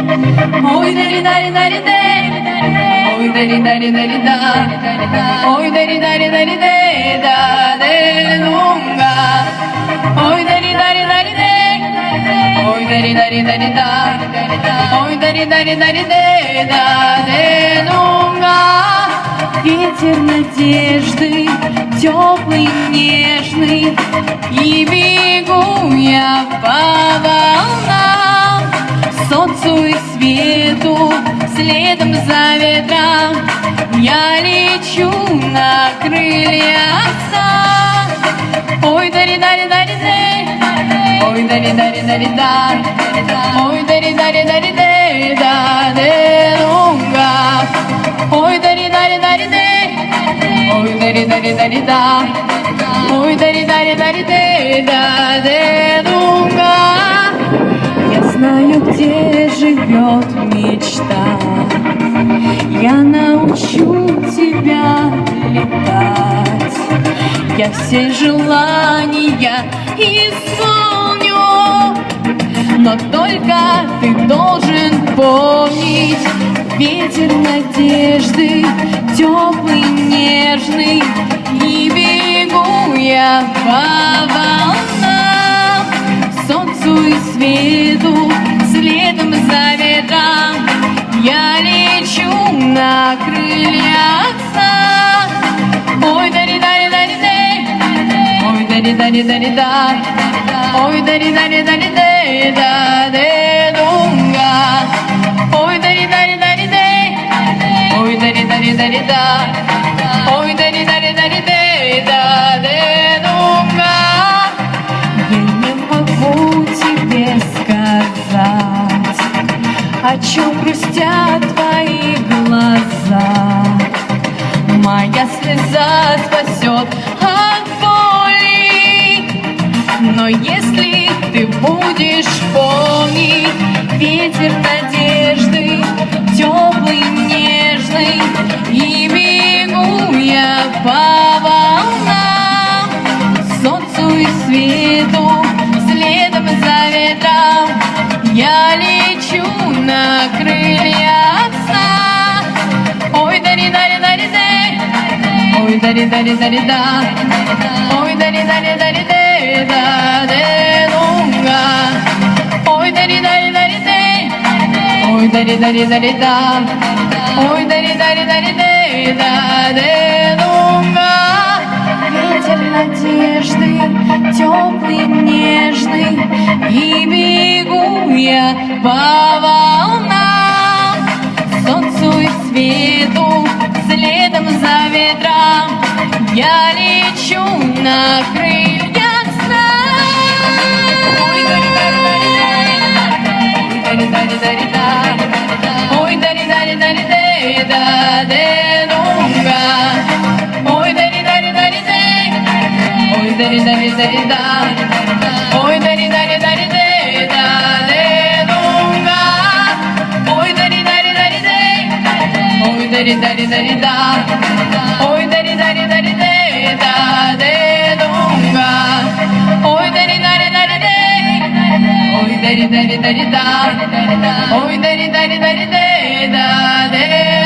Ой, дари, дари, дари, дари, ой, дари, дари, дари, да, ой, дари, дари, дари, да, де нунга. Ой, дари, дари, дари, де, ой, дари, дари, дари, да, ой, дари, дари, дари, да, де нунга. Ветер надежды, теплый, нежный, и бегу я по волнам, солнцу и свету, следом за ветром, я лечу на крыльях сна. Ой, дари, дари, дари, дэ, ой, дари, дари, дари, да, ой, дари, дари, дари, дэ, да, дэ, лунга. Ой, дари, дари, дари, дэ, ой, дари, дари, дари, да, ой, дари, дари, дари, дэ, да, дэ, лунга. Я знаю, где живет мечта, я научу тебя летать, я все желания исполню, но только ты должен помнить, ветер надежды, теплый, нежный, и бегу я по волнам, солнцу и свету, следом за ветром, я лечу на крыльях сна. Ой, дари, дари, дари, дэ, ой, дари, дари, дари, да, ой, дари, дари, дари, дэ, да, дэ, дунга. Ой, дари, дари, дари, дэ, ой, дари, дари, дари, да, ой, дари, дари, дари, дэ, да, дэ, дунга. Я не могу тебе сказать, о чем грустят твои глаза. Моя слеза спасет от боли, но если ты будешь помнить, ветер надежды, теплый, нежный, и бегу я по волнам, солнцу и свету, следом за ветром, я лечу на крыльях сна. Ой, дари, дари, дари, дэ, ой, дари, дари, дари, да, ой, дари, дари, дари, дэ, да, дэ, лунга. Ой, дари, дари, дари, дэ, ой, дари, дари, дари, да, ой, дари, дари, дари, дэ, да, дэ, лунга. Ветер надежды, теплый, нежный, и бегу я по волнам, солнцу и свету, следом за ветром, я лечу на крыльях сна. Ой, дари, дари, дари, дари, дари, да, ой, дари, дари, дари, дэ, да, дэ, дунга. Ой, дари, дари, дари, дэ, ой, дари, дари, дари, да, ой, дари, дари, дари, дэ, да, дэ, дунга. Ой, дари, дари, дари, дэ, ой, дари, дари, дари, да, ой, дари, дари, дари, дэ, да, дэ, дунга. Ой, дари, дари, дари, дэ, ой, дари, дари, дари, да, ой, дари, дари, дари, дэ, да, дэ.